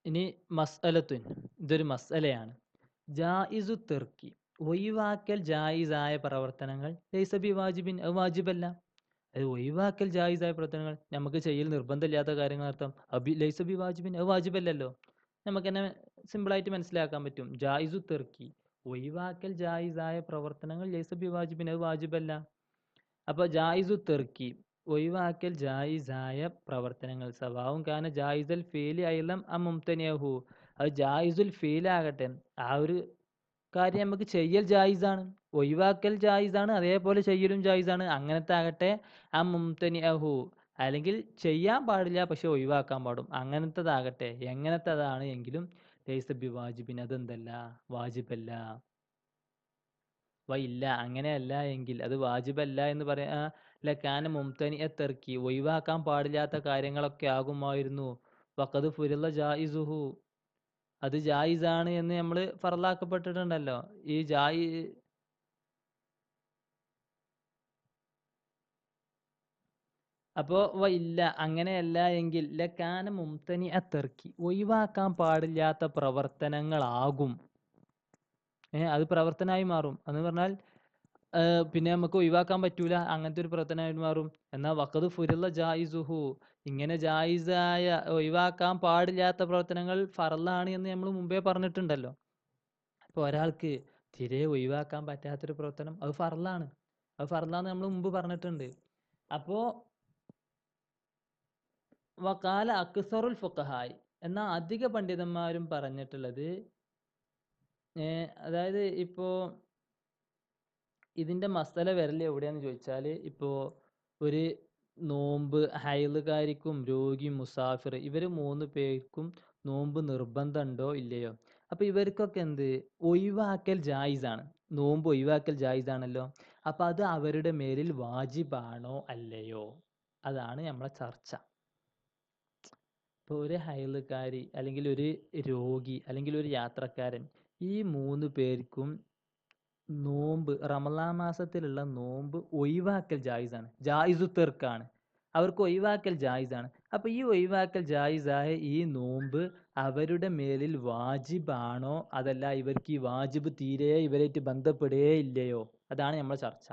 Speaker 1: ഇനി മസ്അലത്തുൻ, ഇതൊരു മസ്അലയാണ്. ജായിസു തെർക്കി, ഒഴിവാക്കൽ ജായിസായ പ്രവർത്തനങ്ങൾ ലൈസ ബി വാജിബിൻ, അത് വാജിബല്ല. അത് ഒഴിവാക്കൽ ജായിസായ പ്രവർത്തനങ്ങൾ, നമുക്ക് ചെയ്യൽ നിർബന്ധമില്ലാത്ത കാര്യങ്ങൾ അർത്ഥം ലൈസ ബി വാജിബിൻ, അത് വാജിബല്ലല്ലോ. നമുക്ക് തന്നെ സിമ്പിളായിട്ട് മനസ്സിലാക്കാൻ പറ്റും. ജായിസു തെർക്കി, ഒഴിവാക്കൽ ജായിസായ പ്രവർത്തനങ്ങൾ ലൈസ ബി വാജിബിൻ, അത് വാജിബല്ല. അപ്പോൾ ജായിസു തെർക്കി, ഒഴിവാക്കൽ ജായിസായ പ്രവർത്തനങ്ങൾ സവാവും കാന ജായിസൽ ഫീലി അയിലം മുംതനിയഹു, അത് ജായിസുൽ ഫീലാകട്ടെ, ആ ഒരു കാര്യം നമുക്ക് ചെയ്യൽ ജായിസാണ്, ഒഴിവാക്കൽ ജായിസാണ്, അതേപോലെ ചെയ്യലും ജായിസാണ്. അങ്ങനത്തെ ആകട്ടെ മുംതനിയഹു, അല്ലെങ്കിൽ ചെയ്യാൻ പാടില്ല പക്ഷെ ഒഴിവാക്കാൻ പാടും, അങ്ങനത്തതാകട്ടെ എങ്ങനത്തതാണ് എങ്കിലും ലൈസ ബി വാജിബിൻ, അതെന്തല്ല വാജിബല്ല. ഇല്ല അങ്ങനെയല്ല എങ്കിൽ അത് വാജിബല്ല എന്ന് പറയാ ലക്കാന മുംതനി തെർക്കി, ഒഴിവാക്കാൻ പാടില്ലാത്ത കാര്യങ്ങളൊക്കെ ആകുമായിരുന്നു. വഖദ് ഫുരിള ജായിസുഹു, അത് ജായിസാണ് എന്ന് നമ്മൾ ഫറലാക്കപ്പെട്ടിട്ടുണ്ടല്ലോ. ഈ അപ്പോ ഇല്ല അങ്ങനെയല്ല എങ്കിൽ ലക്കാന മുംതനി തെർക്കി, ഒഴിവാക്കാൻ പാടില്ലാത്ത പ്രവർത്തനങ്ങളാകും. അത് പ്രവർത്തനമായി മാറും എന്ന് പറഞ്ഞാൽ പിന്നെ നമുക്ക് ഒഴിവാക്കാൻ പറ്റൂല, അങ്ങനത്തെ ഒരു പ്രവർത്തനമായിട്ട് മാറും. എന്നാൽ വഖദ് ഫുരിള ജായിസുഹു, ഇങ്ങനെ ജായിസായ ഒഴിവാക്കാൻ പാടില്ലാത്ത പ്രവർത്തനങ്ങൾ ഫറലാണ് എന്ന് നമ്മൾ മുമ്പേ പറഞ്ഞിട്ടുണ്ടല്ലോ. അപ്പോൾ ഒരാൾക്ക് തീരെ ഒഴിവാക്കാൻ പറ്റാത്തൊരു പ്രവർത്തനം അത് ഫറലാണ്, അത് ഫറലാന്ന് നമ്മൾ മുമ്പ് പറഞ്ഞിട്ടുണ്ട്. അപ്പോൾ വഖാല അക്സറുൽ ഫുഖഹായി, എന്നാൽ അധിക പണ്ഡിതന്മാരും പറഞ്ഞിട്ടുള്ളത്, അതായത് ഇപ്പോൾ ഇതിൻ്റെ മസല വരൽ എവിടെയാണെന്ന് ചോദിച്ചാൽ, ഇപ്പോൾ ഒരു നോമ്പ് ഹൈലുകാരിക്കും രോഗി മുസാഫിർ ഇവർ 3 പേർക്കും നോമ്പ് നിർബന്ധമുണ്ടോ ഇല്ലയോ? അപ്പോൾ ഇവർക്കൊക്കെ എന്ത് ഒഴിവാക്കൽ ജായിസാണ്, നോമ്പ് ഒഴിവാക്കൽ ജായിസാണല്ലോ. അപ്പോൾ അത് അവരുടെ മേലിൽ വാജിബാണോ അല്ലയോ, അതാണ് നമ്മളെ ചർച്ച. ഇപ്പോൾ ഒരു ഹൈലുകാരി അല്ലെങ്കിൽ ഒരു രോഗി അല്ലെങ്കിൽ ഒരു യാത്രക്കാരൻ, ഈ 3 പേർക്കും നോമ്പ് റമളാൻ മാസത്തിലുള്ള നോമ്പ് ഒഴിവാക്കൽ ജായിസാണ്, ജായിസു തെർക്കാണ്, അവർക്ക് ഒഴിവാക്കൽ ജായിസാണ്. അപ്പോൾ ഈ ഒഴിവാക്കൽ ജായിസായ ഈ നോമ്പ് അവരുടെ മേലിൽ വാജിബാണോ അതല്ല ഇവർക്ക് ഈ വാജിബ് തീരെ ഇവരായിട്ട് ബന്ധപ്പെടുകയേ ഇല്ലയോ, അതാണ് നമ്മളെ ചർച്ച.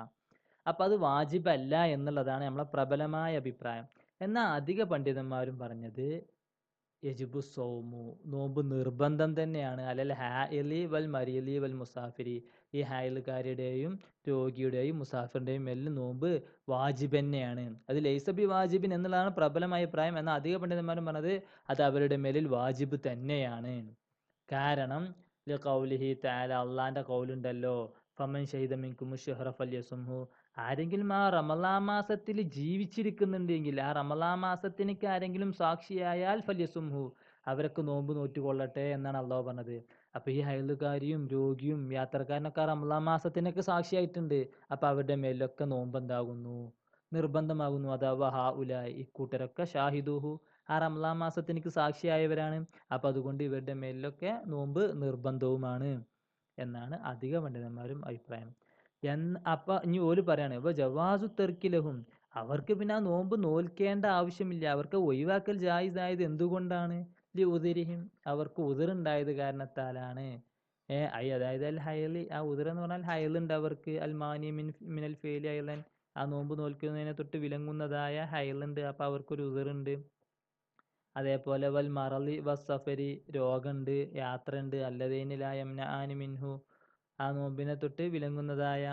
Speaker 1: അപ്പം അത് വാജിബല്ല എന്നുള്ളതാണ് നമ്മളെ പ്രബലമായ അഭിപ്രായം. എന്നാൽ അധിക പണ്ഡിതന്മാരും പറഞ്ഞത് യജിബു സൗമു, നോമ്പ് നിർബന്ധം തന്നെയാണ്, അല്ലൽ ഹാഇലി വൽ മരീലി വൽ മുസാഫിരി, ഈ ഹായിൽക്കാരുടെയും രോഗിയുടെയും മുസാഫിറിൻ്റെയും എല്ലാം നോമ്പ് വാജിബ് തന്നെയാണ്. അത് ലൈസബി വാജിബിൻ എന്നുള്ളതാണ് പ്രബലമായ അഭിപ്രായം. എന്നാൽ അധിക പണ്ഡിതന്മാരും പറഞ്ഞത് അത് അവരുടെ മേലിൽ വാജിബ് തന്നെയാണ്. കാരണം ഖൗലിഹി തആല, അള്ളാന്റെ ഖൗലുണ്ടല്ലോ, ഫമൻ ഷഹിദ മിൻകും ശഹ്റ ഫല്യസുംഹു, ആരെങ്കിലും ആ റമളാൻ മാസത്തിൽ ജീവിച്ചിരിക്കുന്നുണ്ടെങ്കിൽ, ആ റമളാൻ മാസത്തിനേക്ക് ആരെങ്കിലും സാക്ഷിയായാൽ ഫല്യസുംഹു, അവരൊക്കെ നോമ്പ് നോറ്റുകൊള്ളട്ടെ എന്നാണ് അള്ളാഹു പറഞ്ഞത്. അപ്പോൾ ഈ ഹൈലുകാരിയും രോഗിയും യാത്രക്കാരനൊക്കെ ആ റമളാൻ മാസത്തിനൊക്കെ സാക്ഷിയായിട്ടുണ്ട്. അപ്പോൾ അവരുടെ മേലൊക്കെ നോമ്പ് എന്താകുന്നു, നിർബന്ധമാകുന്നു. അഥവാ ഹാ ഉലായി, ഇക്കൂട്ടരൊക്കെ ഷാഹിദുഹു, ആ റമളാൻ മാസത്തിനേക്ക് സാക്ഷിയായവരാണ്. അപ്പോൾ അതുകൊണ്ട് ഇവരുടെ മേലിലൊക്കെ നോമ്പ് നിർബന്ധവുമാണ് എന്നാണ് അധിക പണ്ഡിതന്മാരും അഭിപ്രായം. അപ്പം ഇനി ഓല് പറയാണ്, അപ്പോൾ ജവാസു തെർക്കിലഹും, അവർക്ക് പിന്നെ ആ നോമ്പ് നോൽക്കേണ്ട ആവശ്യമില്ല, അവർക്ക് ഒഴിവാക്കൽ ജായിസായത് എന്തുകൊണ്ടാണ്? ഉദിരിഹിം, അവർക്ക് ഉദിറുണ്ടായത് കാരണത്താലാണ്. അതായത് അൽ ഹയലി, ആ ഉദിർ എന്ന് പറഞ്ഞാൽ ഹയലുണ്ട് അവർക്ക്, അൽ മാനി മിനൽ ഫേലി അയലൻ, ആ നോമ്പ് നോൽക്കുന്നതിനെ തൊട്ട് വിലങ്ങുന്നതായ ഹയലുണ്ട്, അപ്പം അവർക്കൊരു ഉദിറുണ്ട്. അതേപോലെ വൽ മറലി വസഫരി, രോഗമുണ്ട്, യാത്രയുണ്ട്, അല്ലതേനില യംന ആനി മിൻഹു, ആ നോമ്പിനെ തൊട്ട് വിലങ്ങുന്നതായ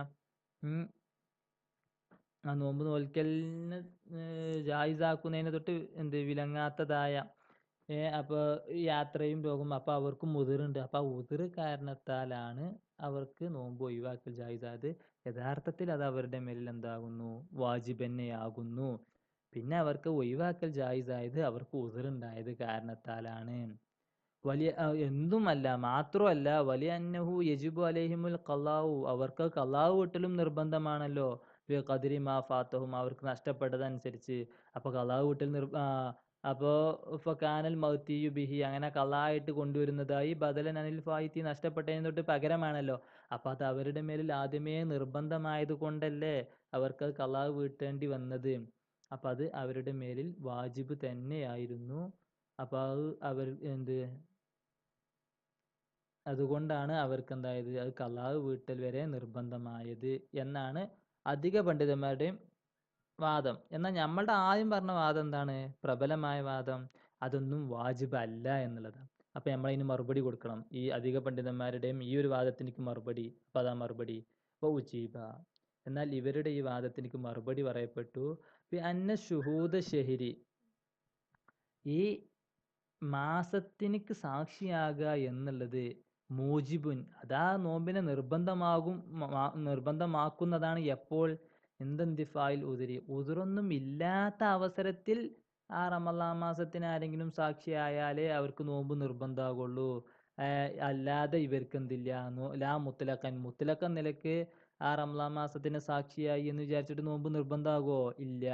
Speaker 1: ആ നോമ്പ് നോൽക്കലിന് ജായിസാക്കുന്നതിനെ തൊട്ട് വിലങ്ങാത്തതായ അപ്പോൾ യാത്രയും രോഗം, അപ്പോൾ അവർക്കും ഉദിറുണ്ട്. അപ്പോൾ ആ ഉദിർ കാരണത്താലാണ് അവർക്ക് നോമ്പ് ഒഴിവാക്കൽ ജായിസായത്. യഥാർത്ഥത്തിൽ അത് അവരുടെ മേലിൽ എന്താകുന്നു, വാജിബ് തന്നെയാകുന്നു. പിന്നെ അവർക്ക് ഒഴിവാക്കൽ ജായിസായത് അവർക്ക് ഉദിറുണ്ടായത് കാരണത്താലാണ്. വലിയ എന്തുമല്ല, മാത്രമല്ല വലിയ അന്നഹു യജിബു അലൈഹിമുൽ ഖലാഉ, അവർക്ക് ഖലാഉ വീട്ടലും നിർബന്ധമാണല്ലോ. ഖദരി മാ ഫാത്തഹും, അവർക്ക് നഷ്ടപ്പെട്ടതനുസരിച്ച്. അപ്പോൾ ഖലാഉ വീട്ടൽ അപ്പോൾ ഫകാനൽ മൗത്തിയു ബിഹി, അങ്ങനെ ഖലായിട്ട് കൊണ്ടുവരുന്നതായി ബദലൻ അനിൽ ഫായിത്തി, നഷ്ടപ്പെട്ടതിന് തൊട്ട് പകരമാണല്ലോ. അപ്പോൾ അത് അവരുടെ മേലിൽ ആദ്യമേ നിർബന്ധമായത് കൊണ്ടല്ലേ അവർക്ക് ഖലാഉ വീട്ടേണ്ടി വന്നത്. അപ്പം അത് അവരുടെ മേലിൽ വാജിബ് തന്നെയായിരുന്നു. അപ്പോൾ അത് അവർ അതുകൊണ്ടാണ് അവർക്ക് എന്തായത്, അത് ഖലാഅ് വീട്ടൽ വരെ നിർബന്ധമായത് എന്നാണ് അധിക പണ്ഡിതന്മാരുടെയും വാദം. എന്നാൽ നമ്മളുടെ ആദ്യം പറഞ്ഞ വാദം എന്താണ്, പ്രബലമായ വാദം, അതൊന്നും വാജിബ് അല്ല എന്നുള്ളതാണ്. അപ്പം നമ്മളതിന് മറുപടി കൊടുക്കണം. ഈ അധിക പണ്ഡിതന്മാരുടെയും ഈ ഒരു വാദത്തിനേക്ക് മറുപടി, അപ്പം അതാ മറുപടി. അപ്പോൾ ഉജീബ, എന്നാൽ ഇവരുടെ ഈ വാദത്തിനേക്ക് മറുപടി പറയപ്പെട്ടു, അന്ന ഷുഹൂദ ഷെഹരി, ഈ മാസത്തിനിക്ക് സാക്ഷിയാകുക എന്നുള്ളത് മൂജിബുൻ, അതാ നോമ്പിനെ നിർബന്ധമാക്കുന്നതാണ്. എപ്പോൾ? എന്തെന്തിഫായിൽ ഉതിരി, ഉതിറൊന്നും ഇല്ലാത്ത അവസരത്തിൽ ആ റമളാൻ മാസത്തിന് ആരെങ്കിലും സാക്ഷിയായാലേ അവർക്ക് നോമ്പ് നിർബന്ധമാകുള്ളൂ. അല്ലാതെ ഇവർക്ക് എന്തില്ല, ലാ മുത്തലക്കൻ, മുത്തലക്കൻ നിലക്ക് ആ റമളാൻ മാസത്തിന് സാക്ഷിയായി എന്ന് വിചാരിച്ചിട്ട് നോമ്പ് നിർബന്ധമാകുമോ? ഇല്ല.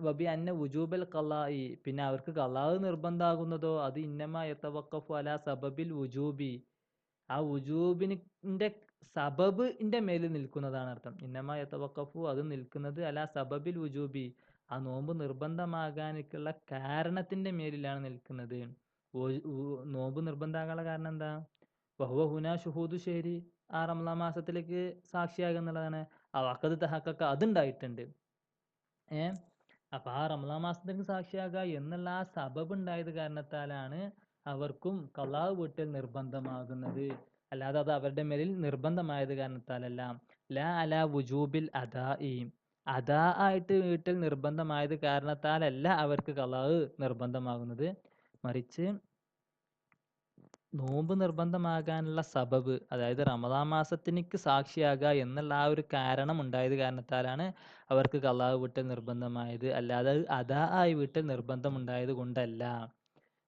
Speaker 1: വബി അന്ന വുജൂബൽ ഖലാഇ, പിന്നെ അവർക്ക് ഖലാഅ് നിർബന്ധമാകുന്നതോ അത് ഇന്നമാ യതവഖഫു അലാ സബബിൽ വുജൂബി, ആ വുജൂബിന്റെ സബബിന്റെ മേലിൽ നിൽക്കുന്നതാണ് അർത്ഥം. ഇന്നമാ യതവഖഫു, അത് നിൽക്കുന്നത് അലാ സബബിൽ വുജൂബി, ആ നോമ്പ് നിർബന്ധമാകാനുള്ള കാരണത്തിന്റെ മേലിലാണ് നിൽക്കുന്നത്. നോമ്പ് നിർബന്ധമാകാനുള്ള കാരണം എന്താ? വഹുവ ഹുനാ ഷുഹൂദു ഷെഹരി, ആ റമളാൻ മാസത്തിലേക്ക് സാക്ഷിയാകുക എന്നുള്ളതാണ്. ആ വഖദ് തഹഖഖ, അതുണ്ടായിട്ടുണ്ട്. അപ്പൊ ആ റമളാൻ മാസത്തേക്ക് സാക്ഷിയാകുക എന്നുള്ള ആ സബബ് ഉണ്ടായത് കാരണത്താലാണ് അവർക്കും ഖളാ വീട്ടൽ നിർബന്ധമാകുന്നത്. അല്ലാതെ അത് അവരുടെ മേലിൽ നിർബന്ധമായത് കാരണത്താലല്ല. ലാ അലാ വുജൂബിൽ അദാഇ, അദാ ആയിട്ട് വീട്ടൽ നിർബന്ധമായത് കാരണത്താലല്ല അവർക്ക് ഖളാ നിർബന്ധമാകുന്നത്. മറിച്ച് നോമ്പ് നിർബന്ധമാകാനുള്ള സബബ്, അതായത് റമളാൻ മാസത്തിനിക്ക് സാക്ഷിയാകുക എന്നുള്ള ആ ഒരു കാരണം ഉണ്ടായത് കാരണത്താലാണ് അവർക്ക് ഖളാ വീട്ടൽ നിർബന്ധമായത്. അല്ലാതെ അദാ ആയി വീട്ടൽ നിർബന്ധമുണ്ടായത് കൊണ്ടല്ല.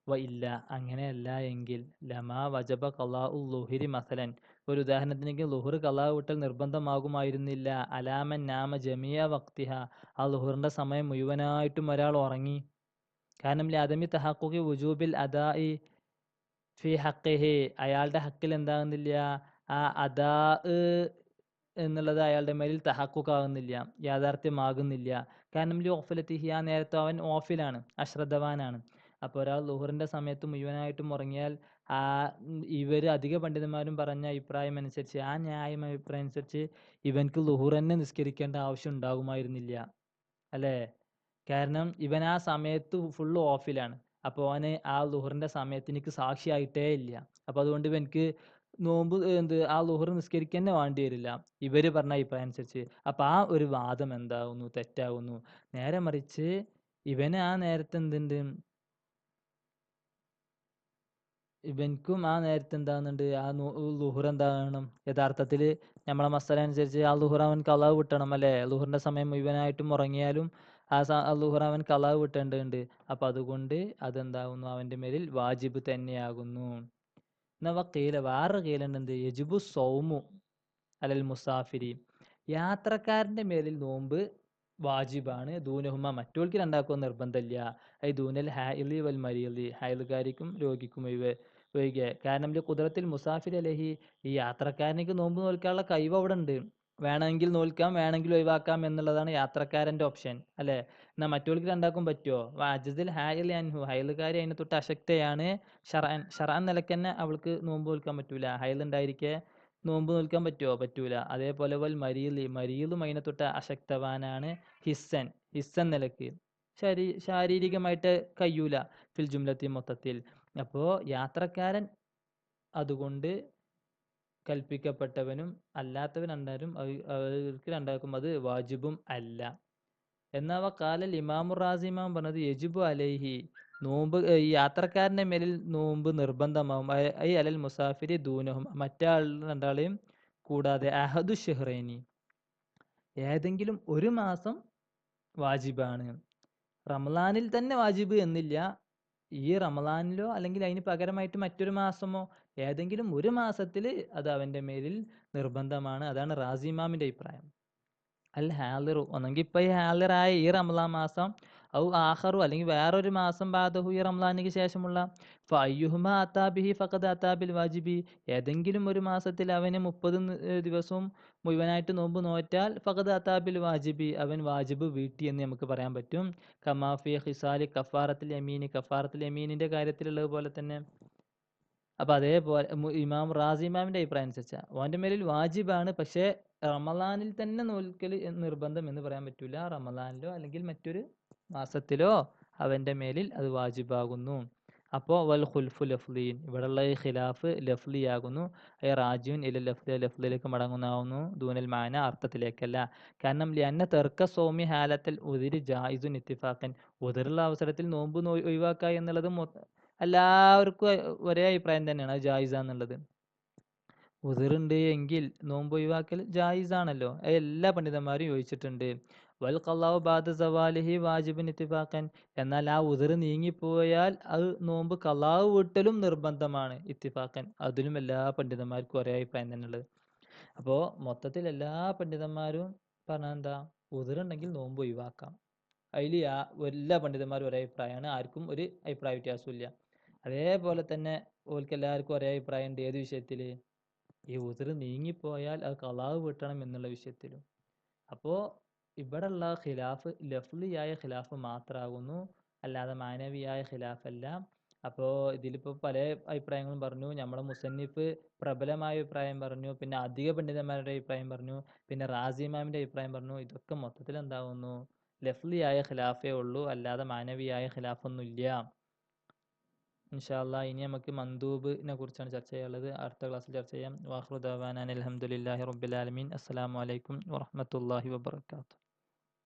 Speaker 1: ഇല്ല, അങ്ങനെയല്ല എങ്കിൽ ലമാ വജബ ഖളാഉ ളുഹരി മസലൻ, ഒരു ഉദാഹരണത്തിനെങ്കിൽ ളുഹർ ഖളാ വീട്ടൽ നിർബന്ധമാകുമായിരുന്നില്ല. അലാമൻ നാമ ജമിയ വക്തിഹ, ആ ളുഹറിന്റെ സമയം മുഴുവനായിട്ടും ഒരാൾ ഉറങ്ങി. കാരണം ലാദമി തഹഖുഖി വുജൂബിൽ അദാഇ ഫി ഹഖിഹി, അയാളുടെ ഹക്കിൽ എന്താകുന്നില്ല, ആ അദാ എന്നുള്ളത് അയാളുടെ മേലിൽ തഹഖുഖാകുന്നില്ല, യാഥാർത്ഥ്യമാകുന്നില്ല. കാരണം ഓഫലത്തിഹി, ആ നേരത്തെ അവൻ ഓഫിലാണ്, അശ്രദ്ധവാനാണ്. അപ്പോൾ ഒരാൾ ളുഹറിന്റെ സമയത്ത് മുഴുവനായിട്ടും ഉറങ്ങിയാൽ ഇവർ അധിക പണ്ഡിതന്മാരും പറഞ്ഞ അഭിപ്രായം അനുസരിച്ച്, ആ ന്യായം അഭിപ്രായം അനുസരിച്ച് ഇവൻക്ക് ളുഹർ തന്നെ നിസ്കരിക്കേണ്ട ആവശ്യം ഉണ്ടാകുമായിരുന്നില്ല, അല്ലേ? കാരണം ഇവൻ ആ സമയത്ത് ഫുള്ള് ഓഫിലാണ്. അപ്പോൾ അവന് ആ ളുഹറിന്റെ സമയത്തിനിക്ക് സാക്ഷിയായിട്ടേ ഇല്ല. അപ്പോൾ അതുകൊണ്ട് ഇവൻക്ക് നോമ്പ് ആ ളുഹർ നിസ്കരിക്കാൻ തന്നെ വേണ്ടി വരില്ല, ഇവർ പറഞ്ഞ അഭിപ്രായം അനുസരിച്ച്. അപ്പോൾ ആ ഒരു വാദം എന്താകുന്നു? തെറ്റാകുന്നു. നേരെ മറിച്ച് ഇവന് ആ നേരത്തെ എന്തുണ്ട്, ഇവൻക്കും ആ നേരത്തെ എന്താകുന്നുണ്ട്, ആ ളുഹർ എന്താകണം, യഥാർത്ഥത്തിൽ നമ്മളെ മസല അനുസരിച്ച് ആ ളുഹർ അവൻ ഖളാ വിട്ടണം, അല്ലേ? ളുഹറിന്റെ സമയം മുഴുവനായിട്ടും ഉറങ്ങിയാലും ആ ളുഹർ അവൻ ഖളാ വിട്ടേണ്ടതുണ്ട്. അപ്പം അതുകൊണ്ട് അതെന്താകുന്നു, അവൻ്റെ മേലിൽ വാജിബ് തന്നെയാകുന്നു. എന്നാ കീല, വേറെ കീലുണ്ട്, എന്ത്? യജിബു സൗമു അലൽ മുസാഫിരി, യാത്രക്കാരൻ്റെ മേലിൽ നോമ്പ് വാജിബാണ്. ദൂനഹുമ, മറ്റോൾക്ക് രണ്ടാക്കും നിർബന്ധമില്ല. ഐ ദൂനൽ ഹായിലി വൽ മരീലി, ഹൈലുകാരിക്കും രോഗിക്കും ഒഴികെ. കാരണം കുദറത്തിൽ മുസാഫിർ അലഹി, ഈ യാത്രക്കാരനേക്ക് നോമ്പ് നോൽക്കാനുള്ള കഴിവ് അവിടെ ഉണ്ട്. വേണമെങ്കിൽ നോൽക്കാം, വേണമെങ്കിൽ ഒഴിവാക്കാം എന്നുള്ളതാണ് യാത്രക്കാരൻ്റെ ഓപ്ഷൻ, അല്ലേ? എന്നാൽ മറ്റോൾക്ക് രണ്ടാക്കും പറ്റുമോ? അജിദിൽ ഹായിലി അൻഹു, ഹൈലുകാരി അതിനെ തൊട്ട് അശക്തയാണ്. ഷർഅൻ നിലക്ക് തന്നെ അവൾക്ക് നോമ്പ് നോൽക്കാൻ പറ്റൂല. ഹൈലുണ്ടായിരിക്കെ നോമ്പ് നോൽക്കാൻ പറ്റുമോ? പറ്റൂല. അതേപോലെ മരീലും അതിനെ തൊട്ട് അശക്തവാനാണ്. ഹിസ്സൻ നിലക്ക് ശാരീരികമായിട്ട് കഴിയൂല, ഫിൽ ജുംലത്തി, മൊത്തത്തിൽ. അപ്പോൾ യാത്രക്കാരൻ അതുകൊണ്ട് കൽപ്പിക്കപ്പെട്ടവനും അല്ലാത്തവൻ അവർക്ക് രണ്ടാക്കും അത് വാജിബും അല്ല. എന്നാവ കാലൽ ഇമാമുർ റാസിമാം പറഞ്ഞത് യജിബു അലൈഹി, നോമ്പ് ഈ യാത്രക്കാരൻ്റെ മേലിൽ നോമ്പ് നിർബന്ധമാവും. ഐ അലൽ മുസാഫിരി ദൂനഹും, മറ്റാൾ രണ്ടാളെയും കൂടാതെ. അഹദു ഷെഹ്റൈനി, ഏതെങ്കിലും ഒരു മാസം വാജിബാണ്. റമളാനിൽ തന്നെ വാജിബ് എന്നില്ല, ഈ റമളാനിലോ അല്ലെങ്കിൽ അതിന് പകരമായിട്ട് മറ്റൊരു മാസമോ ഏതെങ്കിലും ഒരു മാസത്തിൽ അത് അവൻ്റെ മേലിൽ നിർബന്ധമാണ്. അതാണ് റാസിമാമിൻ്റെ അഭിപ്രായം. അൽ ഹാലിറു, ഒന്നെങ്കിൽ ഇപ്പം ഈ ഹാലിറായ ഈ റമളാൻ മാസം, ആഖറു, അല്ലെങ്കിൽ വേറൊരു മാസം ബാദഹു, ഈ റമളാനിക്ക് ശേഷമുള്ള. ഫയ്യുഹുമ അതാബിഹി ഫഖദ് അതാബിൽ വാജിബി, ഏതെങ്കിലും ഒരു മാസത്തിൽ അവന് 30 ദിവസവും മുഴുവനായിട്ട് നോമ്പ് നോറ്റാൽ ഫഖദ് അതാബിൽ വാജിബി, അവൻ വാജിബ് വീട്ടി എന്ന് നമുക്ക് പറയാൻ പറ്റും. കമാഫി ഹിസാലി കഫാറത്തിൽ യമീനി, കഫാറത്തിൽ യമീനിൻ്റെ കാര്യത്തിലുള്ളത് പോലെ തന്നെ. അപ്പം അതേപോലെ ഇമാം റാസി ഇമാമിൻ്റെ അഭിപ്രായം അനുസരിച്ചാണ് ഓൻ്റെ മേലിൽ വാജിബാണ്. പക്ഷേ റമളാനിൽ തന്നെ നോൽക്കൽ നിർബന്ധം എന്ന് പറയാൻ പറ്റൂല. റമളാനിലോ അല്ലെങ്കിൽ മറ്റൊരു മാസത്തിലോ അവൻ്റെ മേലിൽ അത് വാജിബാകുന്നു. അപ്പോൾ വൽ ഖുൽഫു ലഫ്ലിൻ, ഇവിടെയുള്ള ഈ ഖിലാഫ് ലഫ്ലിയാകുന്നു. റാജിഉൻ ഇല ലഫ്ലി, ലഫ്ലിലേക്ക് മടങ്ങുന്നതാവുന്നു. ദൂനൽ മാന, അർത്ഥത്തിലേക്കല്ല. കാരണം ലിഅന്ന തെർക്ക സൗമി ഹാലത്തൽ ഉദിരി ജായിസുൻ ഇത്തിഫാഖൻ, ഉദിറുള്ള അവസരത്തിൽ നോമ്പ് ഒഴിവാക്കുക എന്നുള്ളത് എല്ലാവർക്കും ഒരേ അഭിപ്രായം തന്നെയാണ്, അത് ജായിസാന്നുള്ളത്. ഉദിറുണ്ട് എങ്കിൽ നോമ്പ് ഒഴിവാക്കൽ ജായിസാണല്ലോ, എല്ലാ പണ്ഡിതന്മാരും യോജിച്ചിട്ടുണ്ട്. വൽ ഖളാഉ ബഅദ സവാലിഹി വാജിബുൻ ഇത്തിഫാഖൻ, എന്നാൽ ആ ഉദിർ നീങ്ങിപ്പോയാൽ അത് നോമ്പ് ഖളാഉ വീട്ടലും നിർബന്ധമാണ് ഇത്തിഫാഖൻ, അതിലും എല്ലാ പണ്ഡിതന്മാർക്കും ഒരേ അഭിപ്രായം തന്നെയുള്ളത്. അപ്പോൾ മൊത്തത്തിൽ എല്ലാ പണ്ഡിതന്മാരും പറഞ്ഞാൽ എന്താ, ഉദിറുണ്ടെങ്കിൽ നോമ്പ് ഒഴിവാക്കാം. അതിൽ എല്ലാ പണ്ഡിതന്മാരും ഒരേ അഭിപ്രായമാണ്, ആർക്കും ഒരു അഭിപ്രായ വ്യത്യാസമില്ല. അതേപോലെ തന്നെ ഓൽക്ക് എല്ലാവർക്കും ഒരേ അഭിപ്രായം ഉണ്ട് ഏത് വിഷയത്തിൽ, ഈ ഉദിർ നീങ്ങിപ്പോയാൽ അത് ഖളാ വീട്ടണം എന്നുള്ള വിഷയത്തിലും. അപ്പോൾ ഇവിടെയുള്ള ഖിലാഫ് ലഫ്ലിയായ ഖിലാഫ് മാത്രമാകുന്നു, അല്ലാതെ മാനവിയായ ഖിലാഫല്ല. അപ്പോൾ ഇതിലിപ്പോൾ പല അഭിപ്രായങ്ങളും പറഞ്ഞു. നമ്മുടെ മുസന്നിഫ് പ്രബലമായ അഭിപ്രായം പറഞ്ഞു, പിന്നെ അധിക പണ്ഡിതന്മാരുടെ അഭിപ്രായം പറഞ്ഞു, പിന്നെ റാസി ഇമാമിൻ്റെ അഭിപ്രായം പറഞ്ഞു. ഇതൊക്കെ മൊത്തത്തിൽ എന്താകുന്നു, ലഫ്ലിയായ ഖിലാഫേ ഉള്ളൂ, അല്ലാതെ മാനവിയായ ഖിലാഫൊന്നുമില്ല. ഇൻഷാ അല്ലാഹ് ഇനി നമുക്ക് മന്ദൂബിനെ കുറിച്ചാണ് ചർച്ച ചെയ്യാനുള്ളത്, അടുത്ത ക്ലാസ്സിൽ ചർച്ച ചെയ്യാം. വാഖിറു ദഅവാനാ അനിൽ ഹംദുലില്ലാഹി റബ്ബിൽ ആലമീൻ. അസ്സലാമു അലൈക്കും വറഹ്മത്തുള്ളാഹി വബറകാതുഹു.